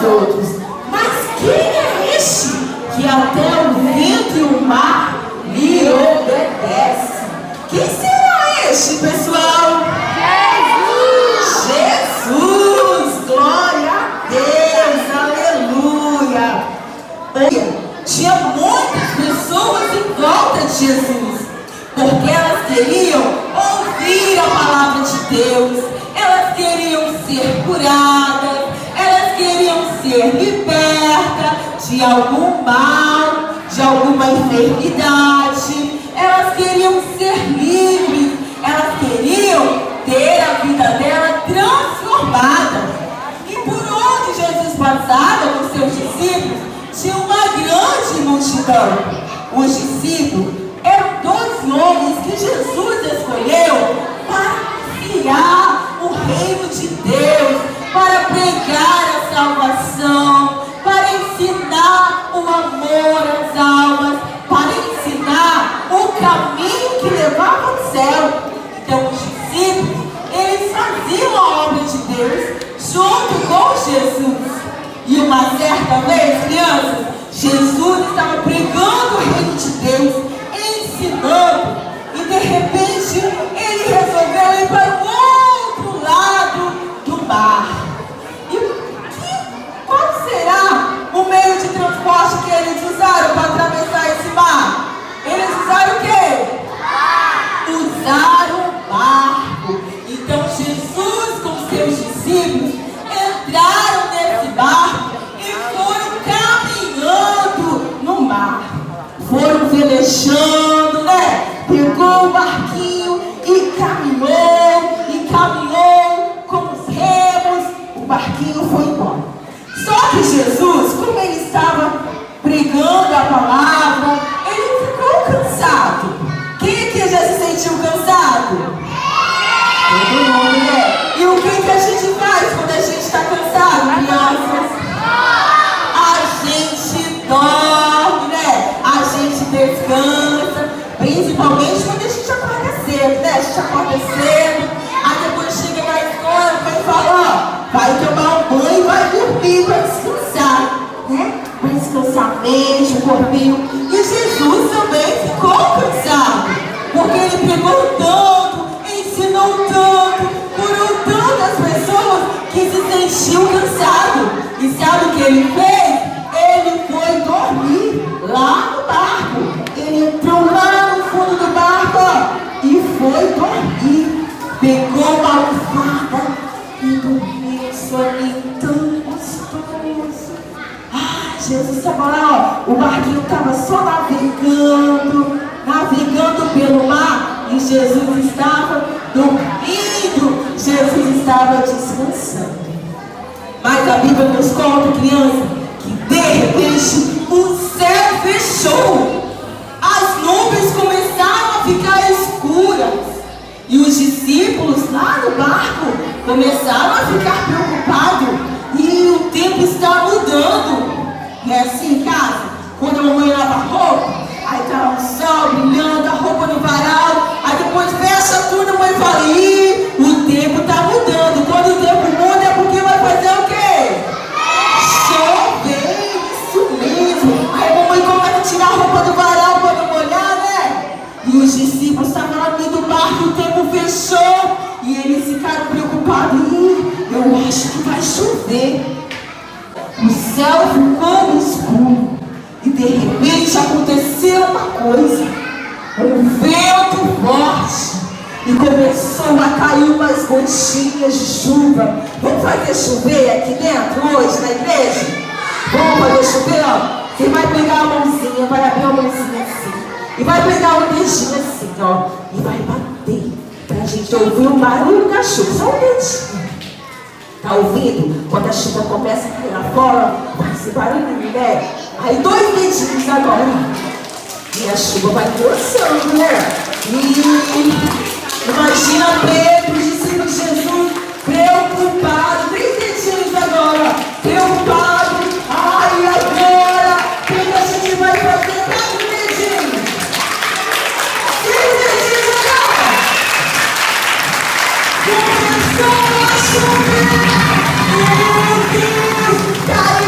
aos outros. Mas quem é este que até o vento e o mar lhe obedece? Quem será este, pessoal? Jesus! Glória a Deus! Aleluia! Tinha muitas pessoas em volta de Jesus, porque elas queriam ouvir a palavra de Deus, elas queriam ser curadas, elas queriam ser libertas de algum mal, de alguma enfermidade, elas queriam ser livres, elas queriam ter a vida dela transformada. E por onde Jesus passava com seus discípulos, tinha uma grande multidão. Os discípulos eram 12 homens que Jesus escolheu para criar o reino de Deus, para pregar a salvação, para ensinar o amor às almas, para ensinar o caminho que levava ao céu. Então os discípulos, eles faziam a obra de Deus junto com Jesus. E uma certa vez, crianças, Jesus estava pregando o reino de Deus, ensinando, e de repente ele resolveu ir para o outro lado do mar. E qual será o meio de transporte que eles usaram para atravessar esse mar? Eles usaram o quê? Usaram o barco. Então Jesus com seus discípulos entraram nesse barco e foram caminhando no mar. Foram velejando, né? Pegou o barquinho e caminhou com os remos. O barquinho foi embora. Só que Jesus, como ele estava pregando a palavra, ele ficou cansado. Quem aqui já se sentiu cansado? Todo mundo, né? E o que a gente faz quando a gente está cansado, crianças? A gente dorme, né? A gente descansa, principalmente quando a gente acorda cedo, né? A gente acorda cedo, aí depois chega na escola, a mãe fala, ó, vai tomar um banho e vai dormir para descansar, né? Para descansar a mente, o corpinho. E Jesus também ficou cansado, porque ele pregou tanto, ensinou tanto, curou tantas pessoas que se sentiu cansado. E sabe o que ele fez? Ele foi dormir lá no barco. Ele entrou lá no fundo do barco, ó, e foi dormir. Pegou uma almofada e dormiu sozinho, tão gostoso. Ah, Jesus estava lá, ó, o barquinho estava só navegando pelo mar, e Jesus estava dormindo, Jesus estava descansando. Mas a Bíblia nos conta, criança, que de repente o céu fechou, as nuvens começaram a ficar escuras, e os discípulos lá no barco começaram a ficar preocupados, e o tempo está mudando. É assim em casa, quando a mamãe lava roupa, aí tá o sol brilhando, a roupa no varal, aí depois fecha tudo, a mãe fala, ih, o tempo tá mudando. Quando o tempo muda é porque vai fazer o quê? Chover, isso mesmo. Aí a mamãe começa a tirar a roupa do varal para não molhar, né? E os discípulos estavam lá dentro do barco, o tempo fechou, e eles ficaram preocupados, ih, eu acho que vai chover. O céu ficou escuro. E de repente aconteceu uma coisa, um vento forte, e começou a cair umas gotinhas de chuva. Vamos fazer chover aqui dentro hoje na igreja? Vamos fazer chover, ó. Você vai pegar a mãozinha, vai abrir a mãozinha assim, e vai pegar o dedinho assim, ó, e vai bater, pra gente ouvir o barulho da chuva, só um dedinho. Tá ouvindo? Quando a chuva começa a cair lá fora, faz esse barulhinho, né? Aí 2 dedinhos agora. E a chuva vai forçando, né? E imagina Pedro, discípulo de Jesus, preocupado. 3 dedinhos agora, preocupado. Ai, agora, o que a gente vai fazer? 4 dedinhos. 5 dedinhos agora. Começou a chover. Meu Deus, caiu.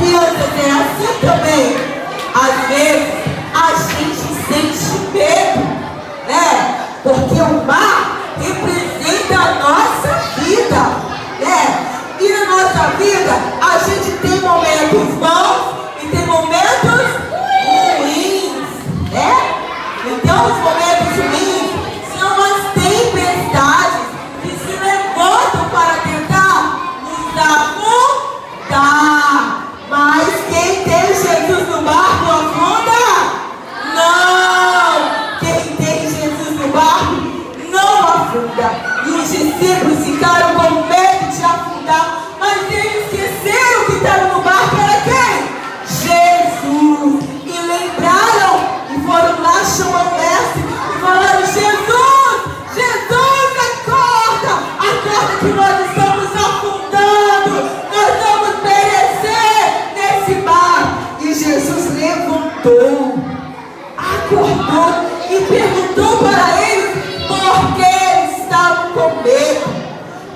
crianças, é assim também. Às vezes a gente sente medo, né? Porque o mar representa a nossa vida, né? E na nossa vida a gente tem momentos bons e tem momentos ruins, né? Então os momentos ruins são as tempestades que se levantam para tentar nos afundar. Mas quem tem Jesus no barco afunda? Não! Quem tem Jesus no barco não afunda. E os discípulos ficaram com medo de afundar, mas eles esqueceram que estava no barco era quem? Jesus. E lembraram e foram lá chamar o mestre e falaram: Jesus, Jesus, acorda que nós estamos afundando, nós vamos perecer nesse mar. E Jesus levantou, acordou e perguntou para eles por que eles estavam com medo.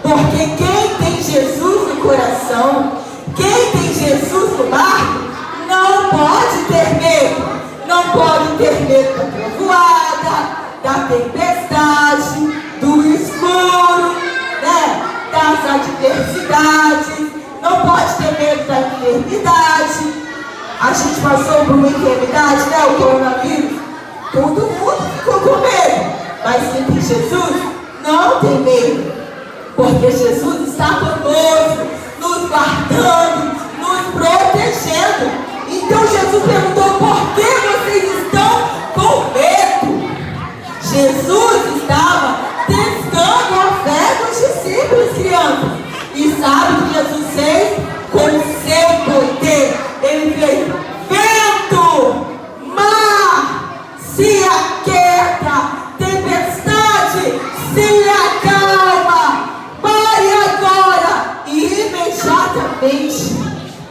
Porque quem tem Jesus no coração, quem tem Jesus no barco, não pode ter medo. Não pode ter medo da trovoada, da tempestade, do escuro, né? Das adversidades. Não pode ter medo da enfermidade. A gente passou por uma enfermidade, né? O coronavírus. Todo mundo ficou com medo. Mas quem tem Jesus não tem medo. Porque Jesus está conosco, nos guardando, nos protegendo. Então Jesus perguntou: por que vocês estão com medo? Jesus estava testando a fé dos discípulos, crianças. E sabe o que Jesus fez? Com o seu poder, ele fez: vento, mar, se aquieta, tempestade, se acalma. Vai agora! E imediatamente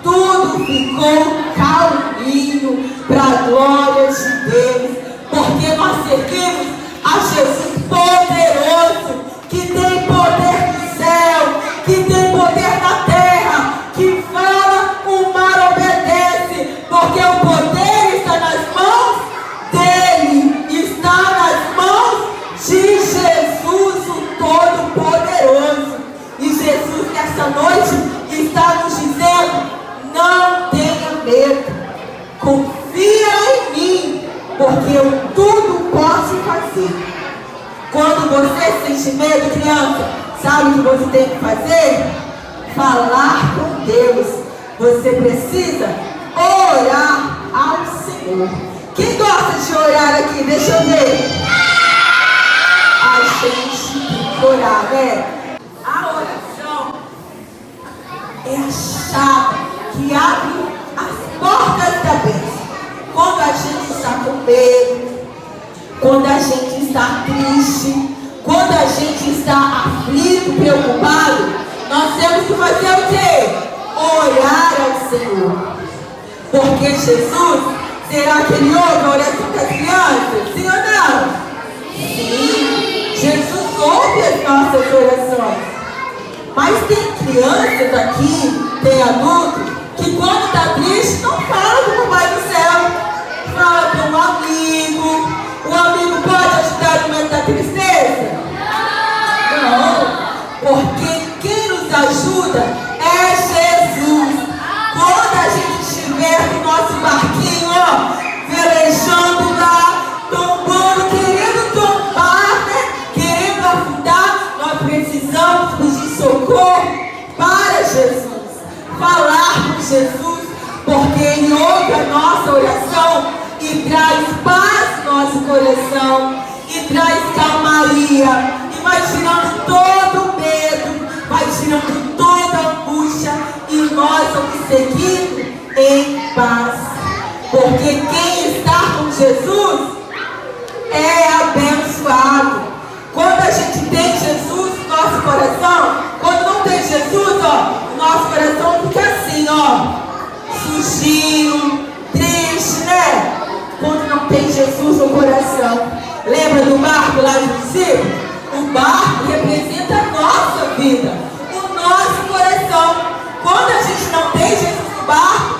tudo ficou calminho para a glória de Deus. Porque nós servimos a Jesus poderoso, que tem poder no céu, que tem poder na terra, que fala, o mar obedece. Porque o poder está nas mãos dele, está nas mãos de Jesus, o Todo-Poderoso. E Jesus nessa noite está nos dizendo: não tenha medo, confia em mim, porque eu tudo posso fazer. Quando você sente medo, criança, sabe o que você tem que fazer? Falar com Deus. Você precisa orar ao Senhor. Quem gosta de orar aqui? Deixa eu ver. A gente tem que orar, né? A oração é a chave que abre as portas da bênção. Quando a gente está com medo, quando a gente está triste, quando a gente está aflito, preocupado, nós temos que fazer o quê? Orar ao Senhor. Porque Jesus, será que ele ouve a oração das crianças? Sim ou não? Sim. Jesus ouve as nossas orações. Mas tem crianças aqui, tem adultos, que quando está triste não fala com o Pai do céu. Fala com um amigo. O amigo pode ajudar no momento da tristeza? Não. Porque quem nos ajuda é Jesus. Quando a gente estiver no nosso barquinho, ó, velejando lá, tombando, querendo tombar, né? Querendo afundar, nós precisamos pedir socorro para Jesus. Falar com Jesus, porque Ele ouve a nossa oração e traz paz no nosso coração, e traz calmaria, e vai tirando todo o medo, vai tirando toda a angústia, e nós vamos seguindo em paz. Porque quem está com Jesus é abençoado. Quando a gente tem Jesus no nosso coração, quando não tem Jesus, ó, o nosso coração fica assim, ó, sujinho, triste, né? Quando não tem Jesus no coração. Lembra do barco lá de discípulos? O barco representa a nossa vida, o nosso coração. Quando a gente não tem Jesus no barco,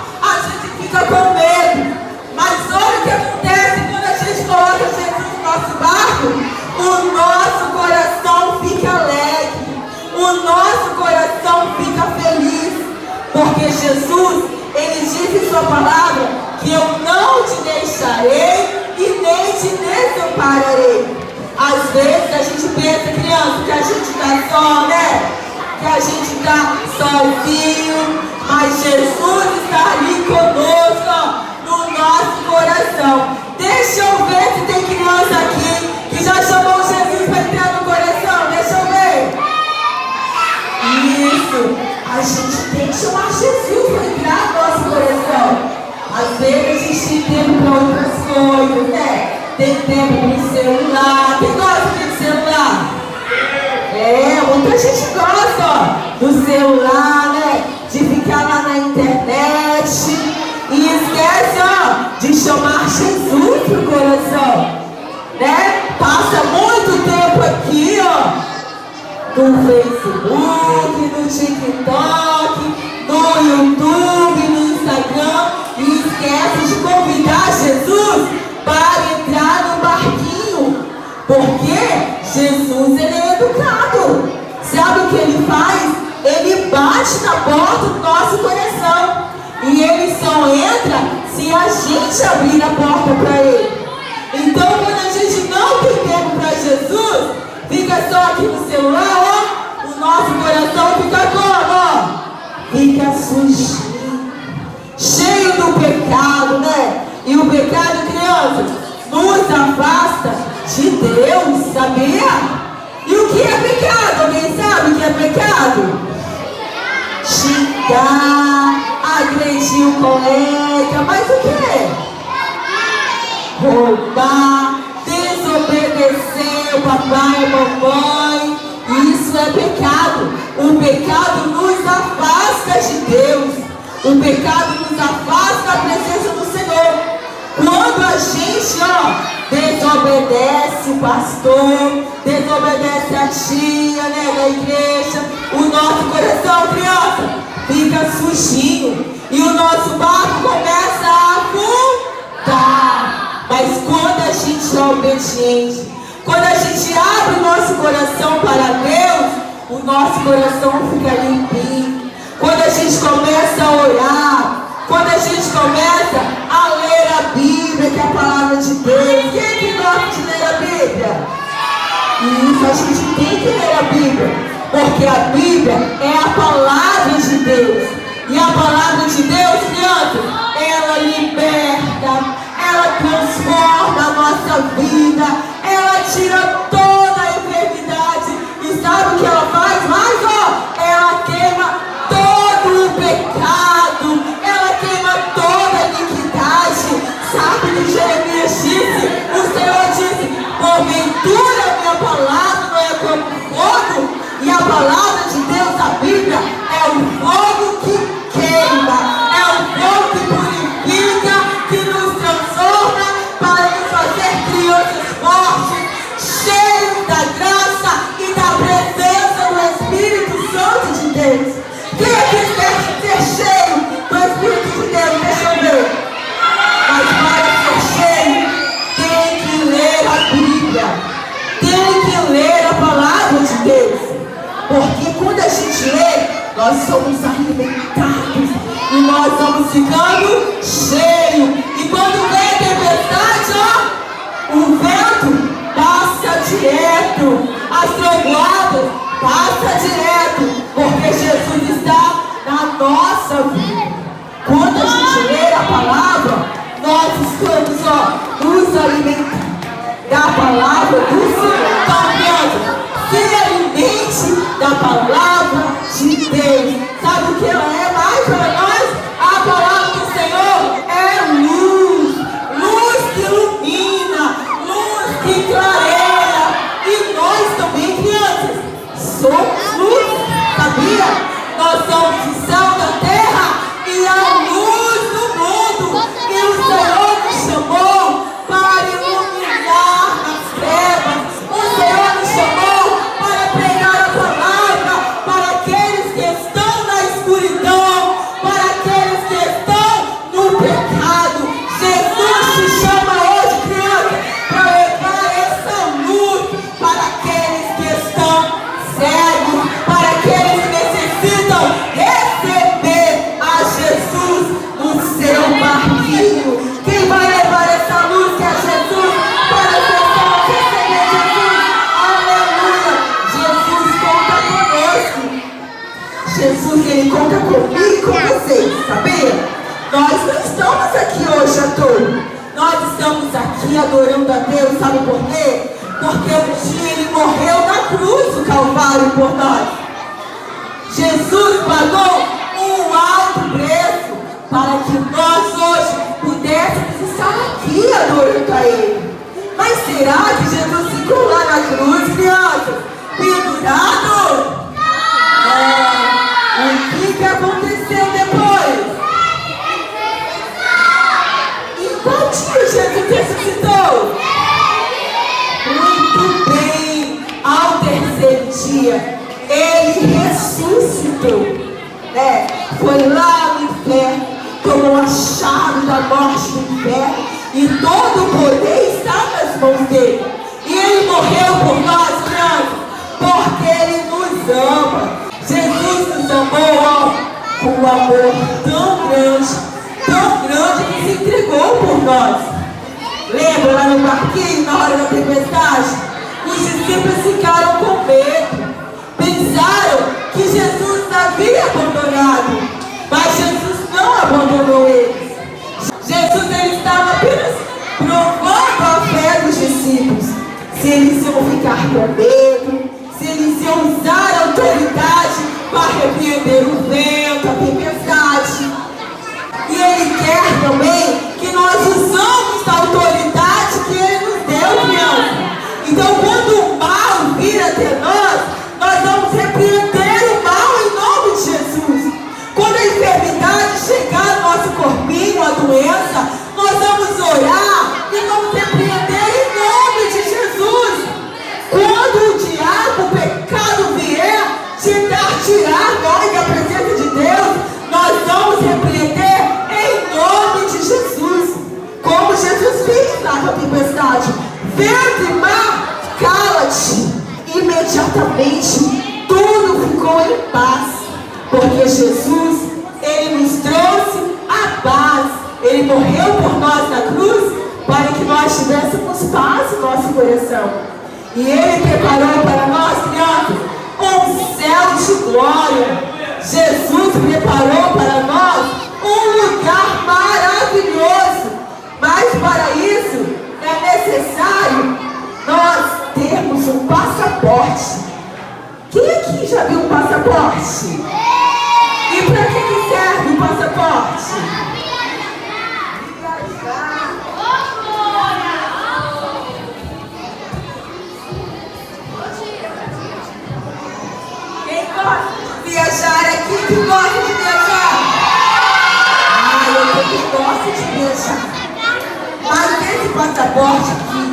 Porque Jesus, Ele diz em sua palavra que eu não te deixarei e nem te desampararei. Às vezes a gente pensa, criança, que a gente está só, né? Que a gente está sozinho, mas Jesus está ali conosco, no nosso coração. Deixa eu ver se tem criança aqui que já chamou Jesus para entrar no coração. Deixa eu ver. Isso. A gente tem que chamar Jesus para entrar no nosso coração. Às vezes a gente tem tempo para outras coisas, né? Tem tempo para o celular. Quem gosta de celular? Muita gente gosta, ó, do celular, né? De ficar lá na internet. E esquece, ó, de chamar Jesus pro coração, né? Passa muito tempo aqui, ó, no Facebook, no TikTok, no YouTube, no Instagram, e esquece de convidar Jesus para entrar no barquinho, porque Jesus, ele é educado. Sabe o que ele faz? Ele bate na porta do nosso coração. E ele só entra se a gente abrir a porta para ele. Então, quando a gente não tem tempo para Jesus, fica só aqui no celular, ó, o nosso coração fica como, ó? Fica sujinho, cheio do pecado, né? E o pecado, criança, nos afasta de Deus, sabia? E o que é pecado? Alguém sabe o que é pecado? Xingar, agredir o colega, mas o que? Roubar, desobedecer o papai e a mamãe. Isso é pecado. O pecado nos afasta de Deus. O pecado nos afasta da presença do Senhor. Quando a gente, ó, desobedece o pastor, desobedece a tia, né, da igreja, o nosso coração, criança, fica sujinho e o nosso barco começa a afundar. Mas quando a gente é obediente, quando a gente abre o nosso coração para Deus, o nosso coração fica limpinho. Quando a gente começa a orar, quando a gente começa a ler a Bíblia, que é a palavra de Deus. Quem é que gosta de ler a Bíblia? Isso, a gente tem que ler a Bíblia, porque a Bíblia é a palavra de Deus. E a palavra de Deus, criança, ela liberta, ela transforma a nossa vida, ela tira toda a enfermidade. E sabe o que ela faz mais? Ó, ela queima todo o pecado, ela queima toda a iniquidade. Sabe o que Jeremias disse? O Senhor disse: porventura minha palavra não é como fogo? E a palavra de Deus, a Bíblia, é o fogo que queima, é o fogo que purifica, que nos transforma para nos fazer crianças fortes, cheios da graça e da presença do Espírito Santo de Deus. Quem aqui quer ser cheio do Espírito de Deus? Deixa eu ver. Mas para ser cheio, tem que ler a Bíblia, tem que ler a palavra de Deus. Porque quando a gente lê, nós somos alimentados e nós vamos ficando cheios. E quando vem a tempestade, ó, o vento passa direto, as trovoadas passa direto, porque Jesus está na nossa vida. Quando a gente lê a palavra, nós estamos, ó, nos alimentando da palavra do Senhor. Então, se alimente da palavra de Deus. Sabe o que ela é mais para nós? A palavra do Senhor é luz, luz que ilumina, luz que clareia. E nós também, crianças, somos luz, sabia? Nós somos o sal da terra e a luz do mundo. E o Senhor nos chamou para iluminar as trevas. O Senhor nos chamou para pregar a palavra para aqueles que estão na escuridão. conta comigo e com vocês, sabia? Nós não estamos aqui hoje à toa. Nós estamos aqui adorando a Deus, sabe por quê? Porque um dia Ele morreu na cruz do Calvário por nós. Jesus pagou um alto preço para que nós hoje pudéssemos estar aqui adorando a Ele. Mas será que Jesus ficou lá na cruz, crianças, pendurado? O que aconteceu depois? Em qual dia Jesus ressuscitou? Muito bem, ao terceiro dia, Ele ressuscitou. Foi lá no inferno, tomou a chave da morte do inferno, e todo o poder está nas mãos dele. E Ele morreu por nós, crianças, porque Ele nos ama. Jesus nos amou com um amor tão grande que se entregou por nós. Lembra lá no barquinho, na hora da tempestade? Os discípulos ficaram com medo. Pensaram que Jesus havia abandonado. Mas Jesus não abandonou eles. Jesus ele estava apenas provando a fé dos discípulos. Se eles iam ficar com medo, se eles iam usar a autoridade para repreender o vento, a tempestade. E Ele quer também que nós usamos a autoridade que Ele nos deu, criança. Então, quando o mal vir até nós, nós vamos repreender o mal em nome de Jesus. Quando a enfermidade chegar no nosso corpinho, a doença, nós vamos orar e vamos repreender em nome de Jesus. Quando o diabo, o pecado vier tentar tirar nós da presença de Deus, nós vamos repreender em nome de Jesus. Como Jesus fez lá com a tempestade: vento e mar, cala-te. Imediatamente tudo ficou em paz, porque Jesus, Ele nos trouxe a paz. Ele morreu por nós na cruz para que nós tivéssemos paz no nosso coração. E Ele preparou para nós, crianças, um céu de glória. Jesus preparou para nós um lugar maravilhoso. Mas para isso é necessário nós termos um passaporte. Quem aqui já viu um passaporte? E para que serve o passaporte? Quem gosta de viajar aqui? Quem gosta de viajar? Eu também gosto de viajar. Mas esse passaporte aqui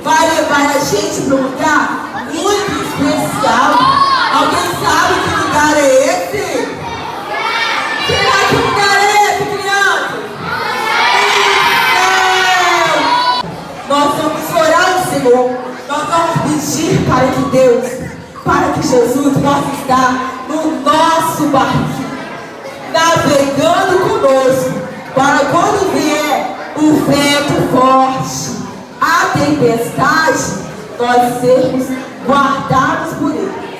vai levar a gente para um lugar muito especial. Alguém sabe que lugar é esse? Será que lugar é esse, criança? Nós vamos orar ao Senhor. Nós vamos pedir para que Deus, para que Jesus possa estar no nosso barquinho, navegando conosco, para quando vier o vento forte, a tempestade, nós sermos guardados por Ele.